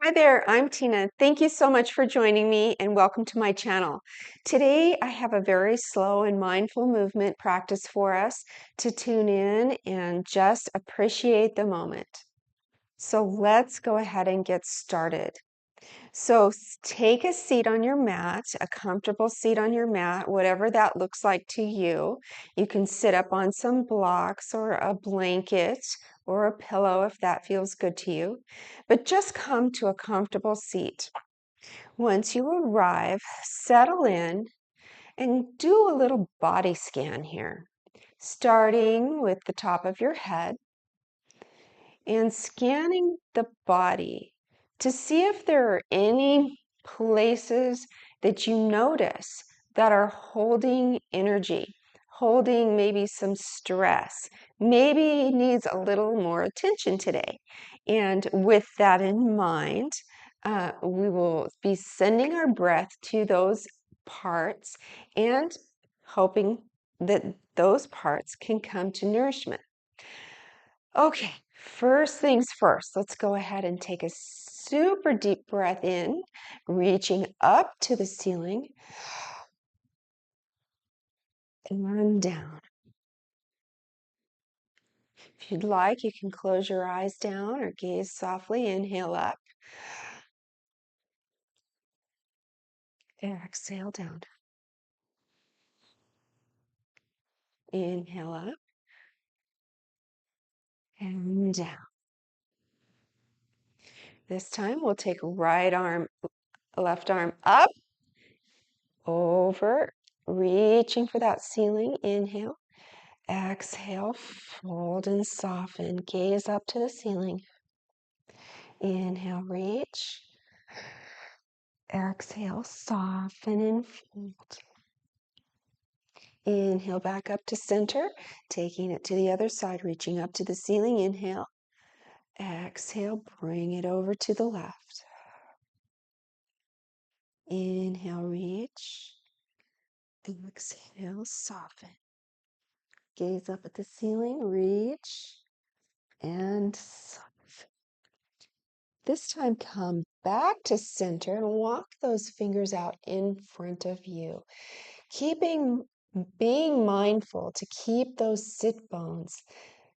Hi there, I'm Tina. Thank you so much for joining me and welcome to my channel. Today I have a very slow and mindful movement practice for us to tune in and just appreciate the moment. So let's go ahead and get started. So take a seat on your mat, a comfortable seat on your mat, whatever that looks like to you. You can sit up on some blocks or a blanket or a pillow if that feels good to you. But just come to a comfortable seat. Once you arrive, settle in and do a little body scan here, starting with the top of your head and scanning the body to see if there are any places that you notice that are holding energy, holding maybe some stress, maybe needs a little more attention today. And with that in mind, we will be sending our breath to those parts and hoping that those parts can come to nourishment. Okay, first things first, let's go ahead and take a super deep breath in, reaching up to the ceiling and down. If you'd like, you can close your eyes down or gaze softly. Inhale up. Exhale down. Inhale up and down. This time we'll take right arm, left arm up, over, reaching for that ceiling. Inhale. Exhale, fold and soften. Gaze up to the ceiling. Inhale, reach. Exhale, soften and fold. Inhale, back up to center, taking it to the other side, reaching up to the ceiling. Inhale. Exhale, bring it over to the left. Inhale, reach. Exhale, soften. Gaze up at the ceiling, reach, and soften. This time, come back to center and walk those fingers out in front of you. Being mindful to keep those sit bones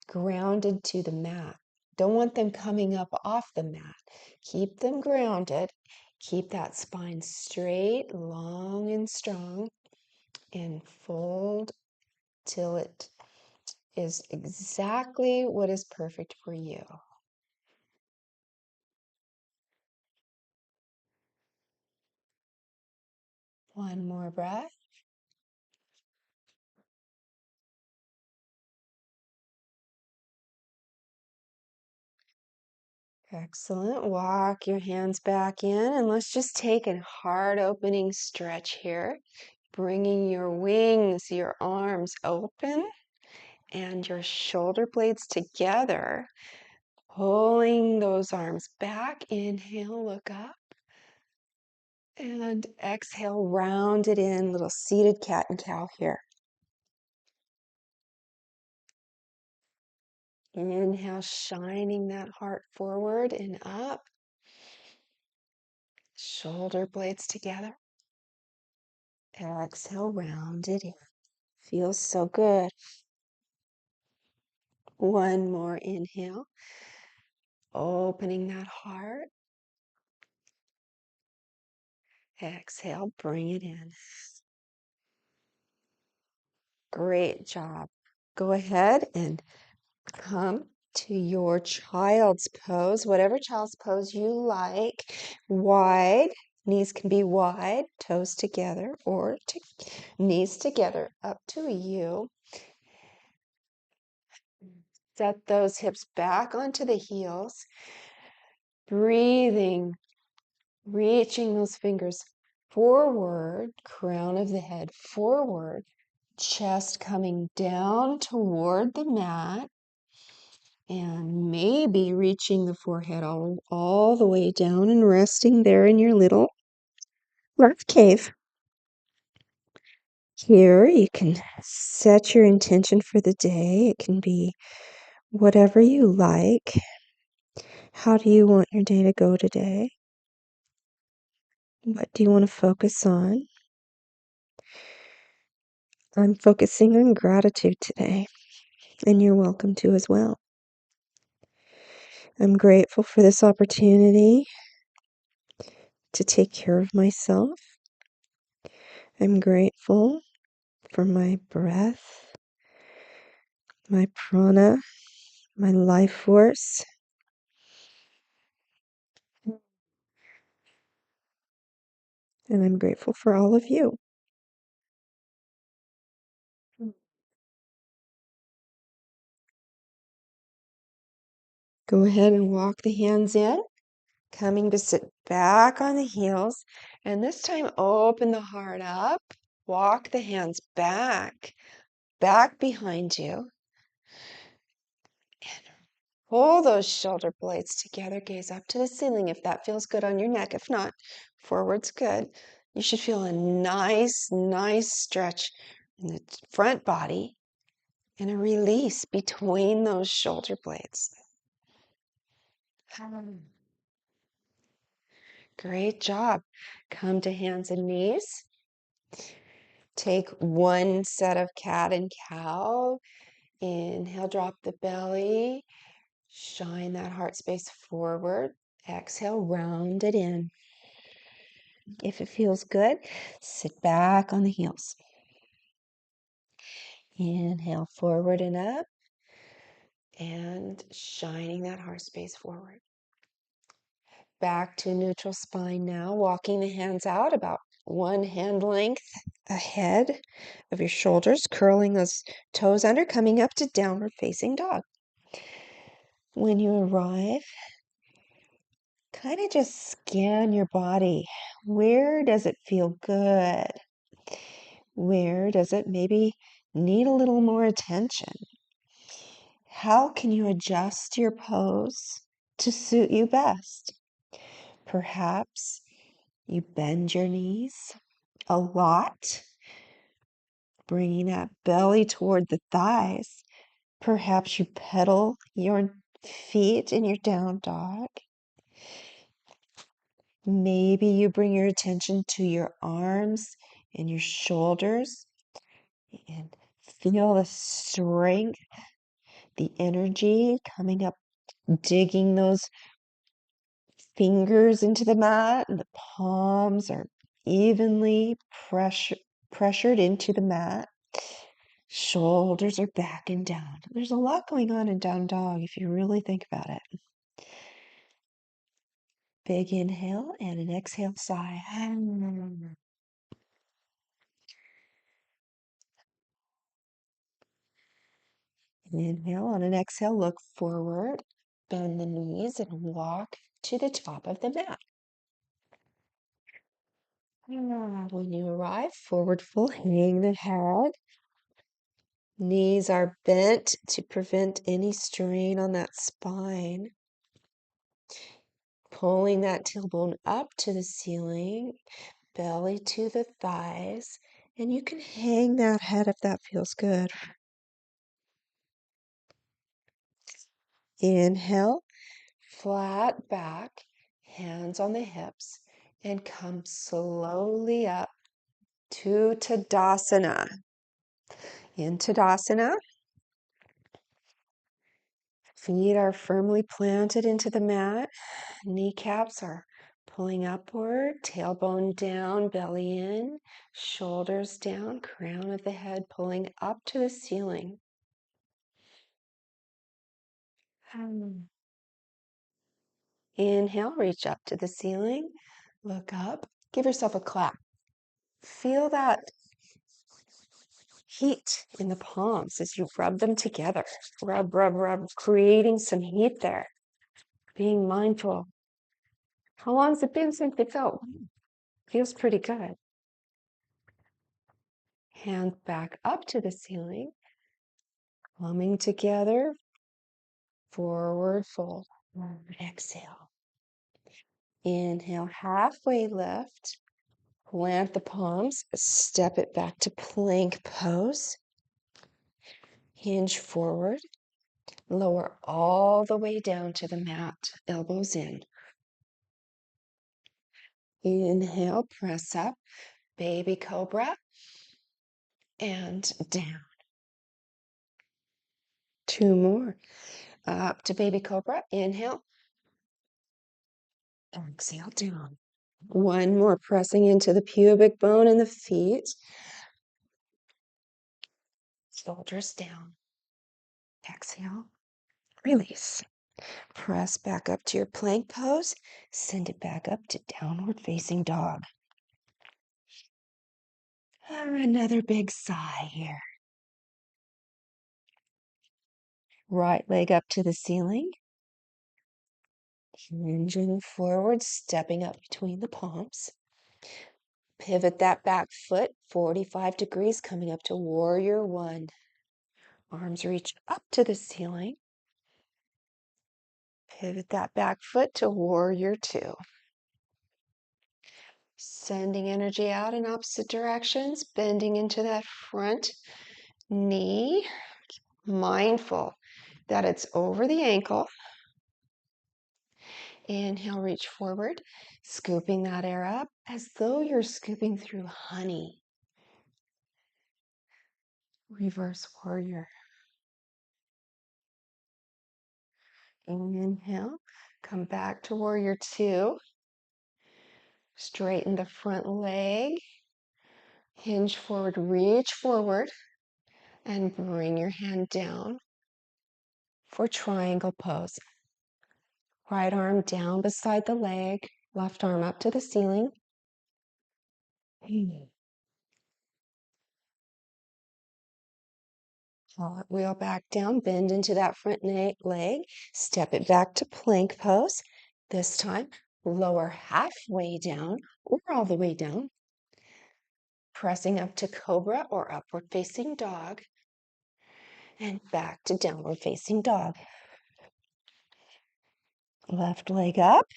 grounded to the mat. Don't want them coming up off the mat. Keep them grounded. Keep that spine straight, long and strong, and fold till it is exactly what is perfect for you. One more breath. Excellent. Walk your hands back in and let's just take a heart opening stretch here. Bringing your wings, your arms open and your shoulder blades together. Pulling those arms back. Inhale, look up. And exhale, round it in. Little seated cat and cow here. Inhale, shining that heart forward and up. Shoulder blades together. Exhale, round it in. Feels so good. One more inhale. Opening that heart. Exhale, bring it in. Great job. Go ahead and come to your child's pose, whatever child's pose you like. Wide, knees can be wide, toes together, or knees together, up to you. Set those hips back onto the heels. Breathing, reaching those fingers forward, crown of the head forward, chest coming down toward the mat. And maybe reaching the forehead all the way down and resting there in your little left cave. Here you can set your intention for the day. It can be whatever you like. How do you want your day to go today? What do you want to focus on? I'm focusing on gratitude today, and you're welcome to as well. I'm grateful for this opportunity to take care of myself. I'm grateful for my breath, my prana, my life force. And I'm grateful for all of you. Go ahead and walk the hands in, coming to sit back on the heels. And this time, open the heart up. Walk the hands back behind you. And pull those shoulder blades together. Gaze up to the ceiling if that feels good on your neck. If not, forward's good. You should feel a nice stretch in the front body and a release between those shoulder blades. Great job. Come to hands and knees. Take one set of cat and cow. Inhale, drop the belly. Shine that heart space forward. Exhale, round it in. If it feels good, sit back on the heels. Inhale, forward and up. And shining that heart space forward. Back to neutral spine now, walking the hands out about one hand length ahead of your shoulders, curling those toes under, coming up to downward facing dog. When you arrive, kind of just scan your body. Where does it feel good? Where does it maybe need a little more attention? How can you adjust your pose to suit you best? Perhaps you bend your knees a lot, bringing that belly toward the thighs. Perhaps you pedal your feet in your down dog. Maybe you bring your attention to your arms and your shoulders and feel the strength, the energy coming up, digging those fingers into the mat, and the palms are evenly pressured into the mat. Shoulders are back and down. There's a lot going on in down dog if you really think about it. Big inhale and an exhale sigh. Inhale on an exhale, look forward, bend the knees, and walk to the top of the mat. When you arrive, forward fold, hang the head. Knees are bent to prevent any strain on that spine. Pulling that tailbone up to the ceiling, belly to the thighs, and you can hang that head if that feels good. Inhale, flat back, hands on the hips, and come slowly up to Tadasana. In Tadasana, feet are firmly planted into the mat. Kneecaps are pulling upward, tailbone down, belly in, shoulders down, crown of the head pulling up to the ceiling. Inhale, reach up to the ceiling, look up, give yourself a clap. Feel that heat in the palms as you rub them together. Rub, creating some heat there. Being mindful. How long has it been since it felt? Feels pretty good. Hands back up to the ceiling, coming together, forward fold. Exhale. Inhale, halfway lift. Plant the palms, step it back to plank pose. Hinge forward. Lower all the way down to the mat, elbows in. Inhale, press up, baby cobra, and down. 2 more. Up to baby cobra, inhale, exhale, down. 1 more, pressing into the pubic bone and the feet. Shoulders down. Exhale, release. Press back up to your plank pose. Send it back up to downward facing dog. Another big sigh here. Right leg up to the ceiling. Hinging forward, stepping up between the palms. Pivot that back foot 45 degrees, coming up to warrior one. Arms reach up to the ceiling. Pivot that back foot to warrior two. Sending energy out in opposite directions, bending into that front knee. Mindful that it's over the ankle. Inhale, reach forward, scooping that air up as though you're scooping through honey. Reverse warrior. Inhale, come back to warrior two. Straighten the front leg. Hinge forward, reach forward, and bring your hand down for triangle pose. Right arm down beside the leg, left arm up to the ceiling. Wheel back down, bend into that front leg, step it back to plank pose. This time, lower halfway down or all the way down. Pressing up to cobra or upward facing dog. And back to downward facing dog. Left leg up.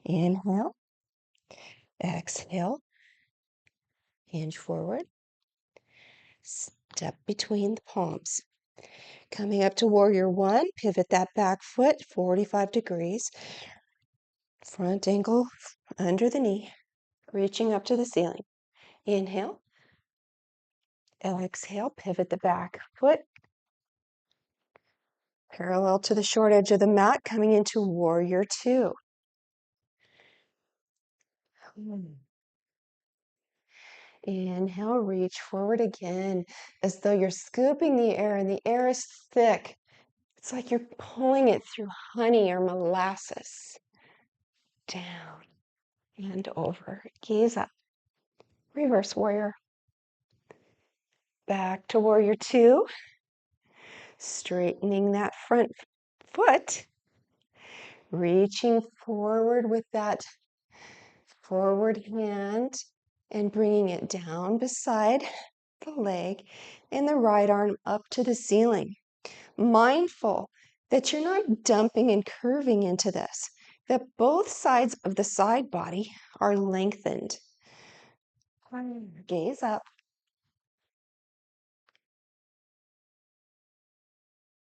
Inhale. Exhale. Hinge forward. Step between the palms. Coming up to warrior one, pivot that back foot 45 degrees. Front ankle under the knee, reaching up to the ceiling. Inhale. Exhale, pivot the back foot parallel to the short edge of the mat, coming into warrior two. Inhale, reach forward again as though you're scooping the air and the air is thick. It's like you're pulling it through honey or molasses. Down and over. Gaze up. Reverse warrior. Back to warrior two. Straightening that front foot. Reaching forward with that forward hand and bringing it down beside the leg and the right arm up to the ceiling. Mindful that you're not dumping and curving into this, that both sides of the side body are lengthened. Gaze up.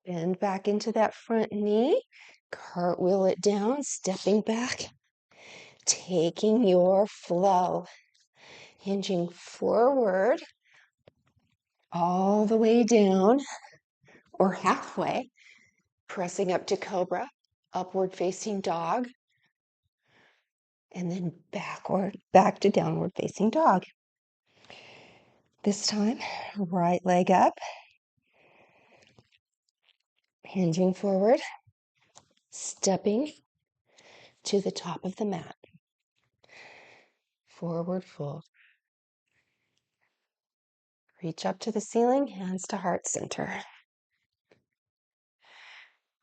Bend back into that front knee. Cartwheel it down, stepping back, taking your flow. Hinging forward all the way down or halfway, pressing up to cobra, upward facing dog, and then backward, back to downward facing dog. This time, right leg up, hinging forward, stepping to the top of the mat. Forward fold. Reach up to the ceiling, hands to heart center.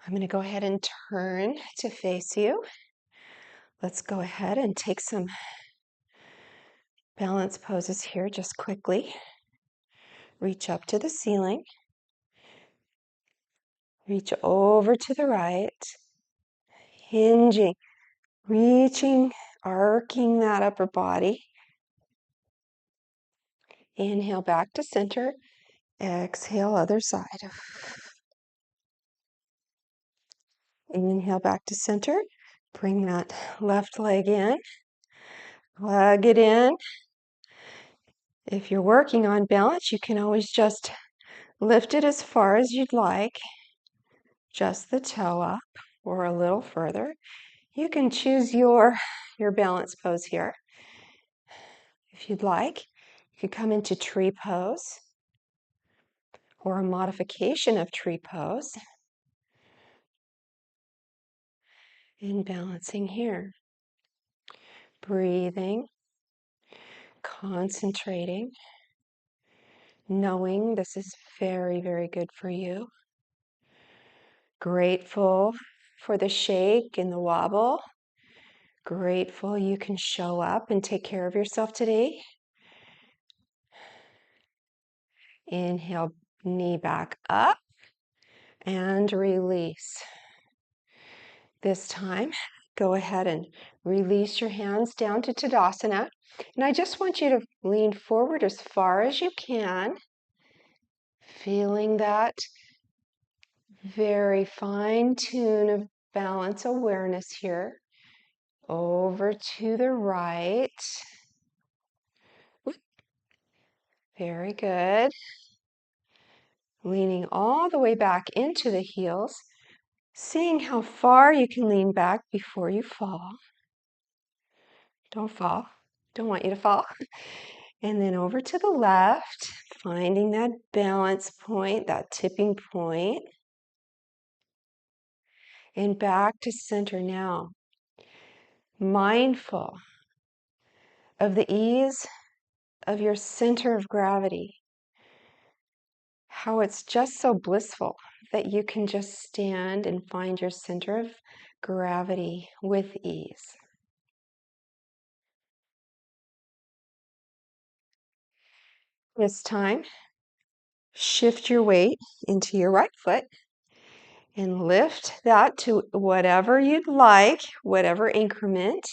I'm going to go ahead and turn to face you. Let's go ahead and take some balance poses here just quickly. Reach up to the ceiling. Reach over to the right. Hinging, reaching, arcing that upper body. Inhale back to center. Exhale, other side. Inhale back to center. Bring that left leg in. Plug it in. If you're working on balance, you can always just lift it as far as you'd like, just the toe up or a little further. You can choose your balance pose here. If you'd like, you could come into tree pose or a modification of tree pose and balancing here. Breathing, concentrating, knowing this is very, very good for you. Grateful for the shake and the wobble. Grateful you can show up and take care of yourself today. Inhale, knee back up and release. This time, go ahead and release your hands down to Tadasana. And I just want you to lean forward as far as you can, feeling that very fine tune of balance awareness here. Over to the right. Very good. Leaning all the way back into the heels, seeing how far you can lean back before you fall. Don't fall. Don't want you to fall. And then over to the left, finding that balance point, that tipping point. And back to center now. Mindful of the ease of your center of gravity. How it's just so blissful that you can just stand and find your center of gravity with ease. This time, shift your weight into your right foot and lift that to whatever you'd like, whatever increment.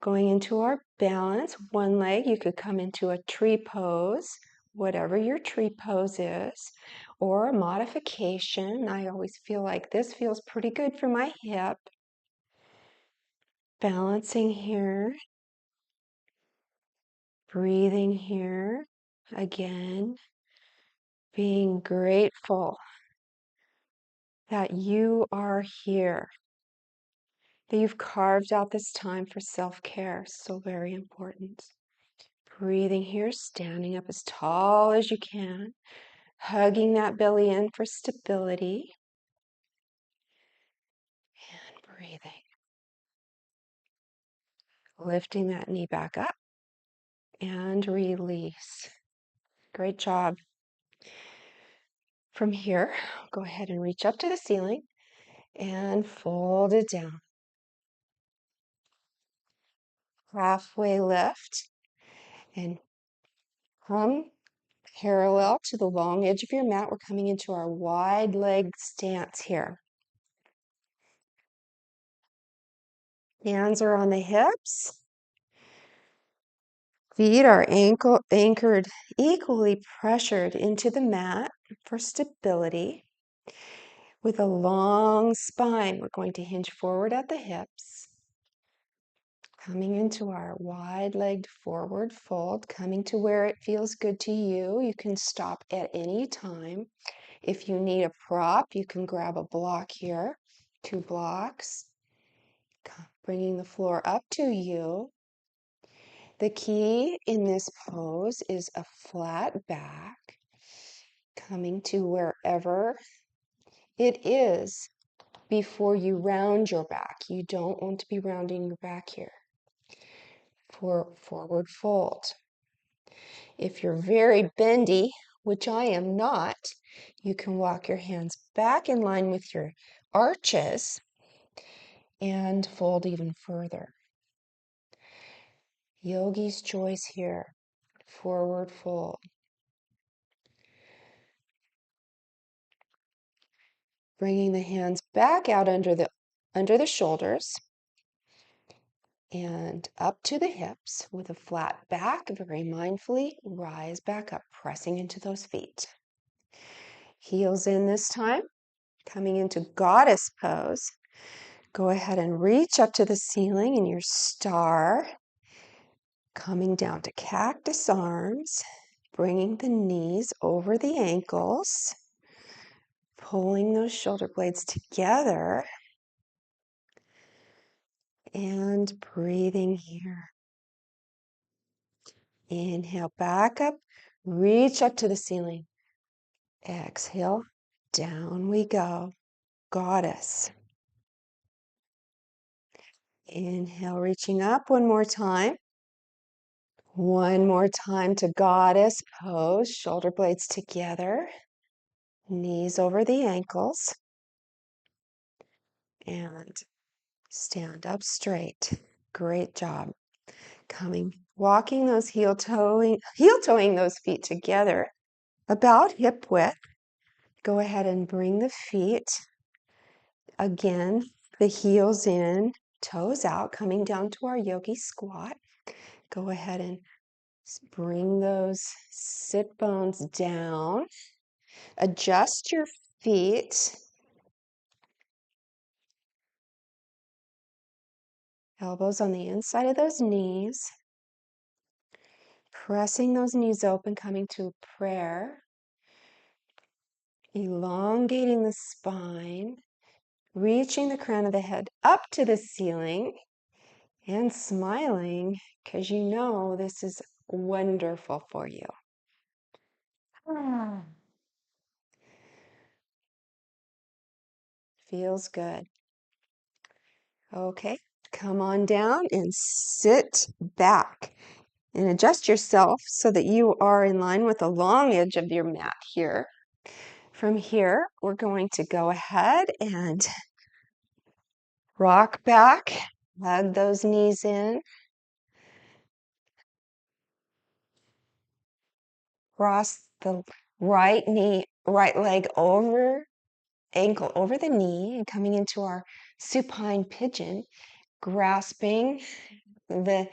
Going into our balance, one leg, you could come into a tree pose, whatever your tree pose is, or a modification. I always feel like this feels pretty good for my hip. Balancing here, breathing here, again, being grateful that you are here, that you've carved out this time for self-care. So very important. Breathing here, standing up as tall as you can, hugging that belly in for stability, and breathing. Lifting that knee back up and release. Great job. From here, go ahead and reach up to the ceiling and fold it down. Halfway lift and come parallel to the long edge of your mat. We're coming into our wide leg stance here. Hands are on the hips. Feet are anchored, equally pressured into the mat for stability. With a long spine, we're going to hinge forward at the hips. Coming into our wide-legged forward fold, coming to where it feels good to you. You can stop at any time. If you need a prop, you can grab a block here, 2 blocks. Bringing the floor up to you. The key in this pose is a flat back, coming to wherever it is before you round your back. You don't want to be rounding your back here. For forward fold. If you're very bendy, which I am not, you can walk your hands back in line with your arches and fold even further. Yogi's choice here, forward fold. Bringing the hands back out under the shoulders and up to the hips with a flat back. Very mindfully rise back up, pressing into those feet. Heels in this time, coming into goddess pose. Go ahead and reach up to the ceiling in your star, coming down to cactus arms, bringing the knees over the ankles, pulling those shoulder blades together, and breathing here. Inhale, back up, reach up to the ceiling. Exhale, down we go. Goddess. Inhale, reaching up one more time. One more time to goddess pose, shoulder blades together, knees over the ankles, and stand up straight. Great job. Walking those heel toeing those feet together about hip width. Go ahead and bring the feet again, the heels in, toes out, coming down to our yogi squat. Go ahead and bring those sit bones down. Adjust your feet. Elbows on the inside of those knees. Pressing those knees open, coming to prayer. Elongating the spine. Reaching the crown of the head up to the ceiling. And smiling, because you know this is wonderful for you. Feels good. Okay, come on down and sit back and adjust yourself so that you are in line with the long edge of your mat here. From here, we're going to go ahead and rock back, hug those knees in, cross the right leg over, ankle over the knee, and coming into our supine pigeon, grasping the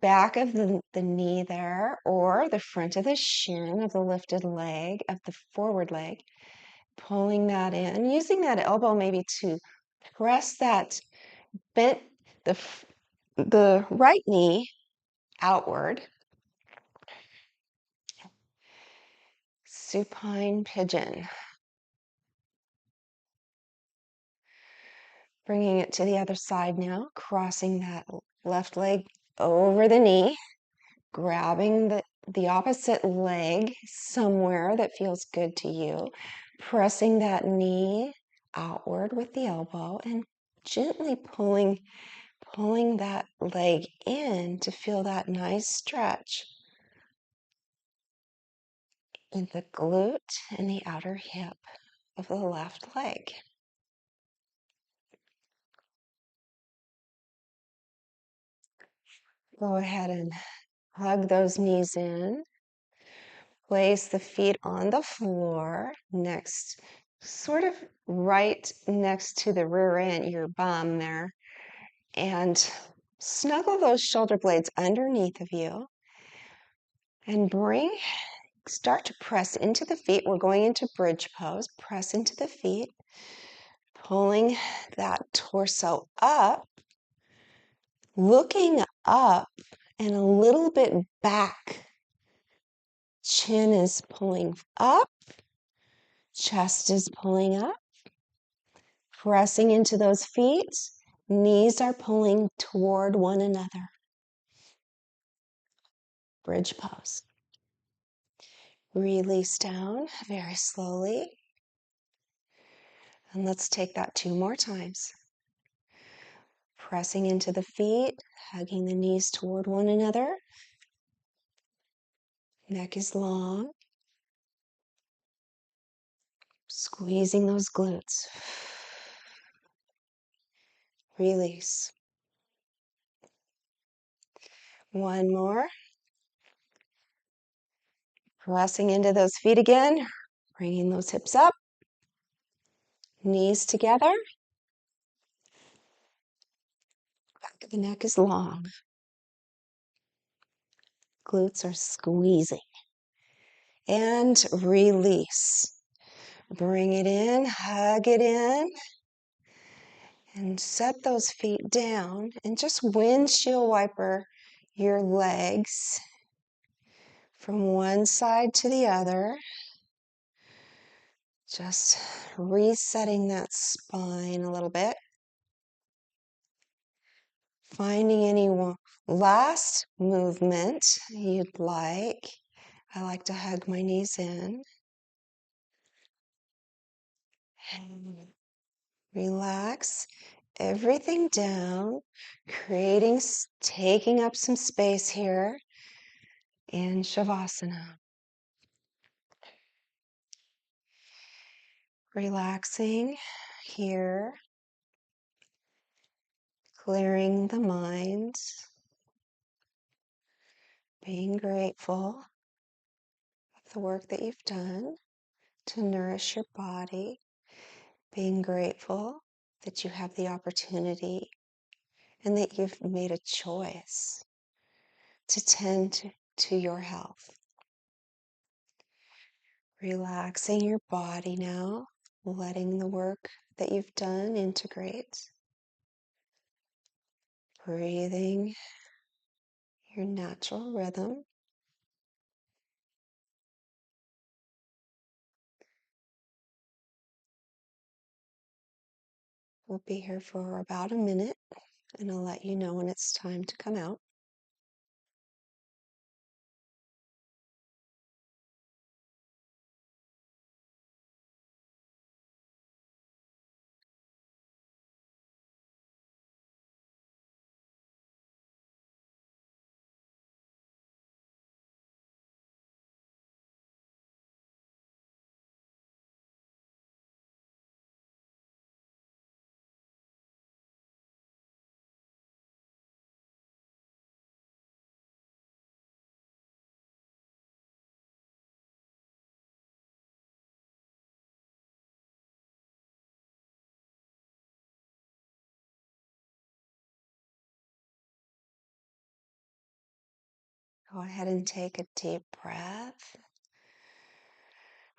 back of the knee there, or the front of the shin of the lifted leg, of the forward leg, pulling that in, using that elbow maybe to press that bent, the right knee outward. Supine pigeon. Bringing it to the other side now, crossing that left leg over the knee, grabbing the opposite leg somewhere that feels good to you, pressing that knee outward with the elbow and gently pulling that leg in to feel that nice stretch in the glute and the outer hip of the left leg. Go ahead and hug those knees in. Place the feet on the floor sort of right next to the rear end, your bum there, and snuggle those shoulder blades underneath of you and start to press into the feet. We're going into bridge pose. Press into the feet, pulling that torso up, looking up and a little bit back. Chin is pulling up, chest is pulling up, pressing into those feet, knees are pulling toward one another. Bridge pose. Release down very slowly. And let's take that 2 more times. Pressing into the feet, hugging the knees toward one another. Neck is long. Squeezing those glutes. Release. One more. Pressing into those feet again. Bringing those hips up. Knees together. Back of the neck is long. Glutes are squeezing. And release. Bring it in, hug it in. And set those feet down and just windshield wiper your legs from one side to the other. Just resetting that spine a little bit. Finding any last movement you'd like. I like to hug my knees in. And relax everything down, taking up some space here in Shavasana. Relaxing here, clearing the mind, being grateful for the work that you've done to nourish your body, being grateful that you have the opportunity and that you've made a choice to tend to your health. Relaxing your body now, letting the work that you've done integrate. Breathing your natural rhythm. We'll be here for about a minute, and I'll let you know when it's time to come out. Go ahead and take a deep breath.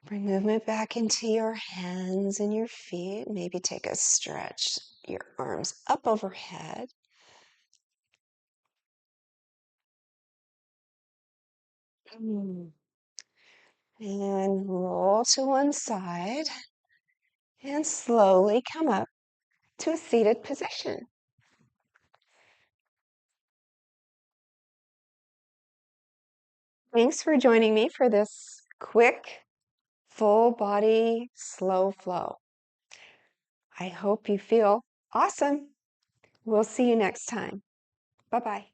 Bring movement back into your hands and your feet. Maybe take a stretch, your arms up overhead. And roll to one side and slowly come up to a seated position. Thanks for joining me for this quick, full body, slow flow. I hope you feel awesome. We'll see you next time. Bye-bye.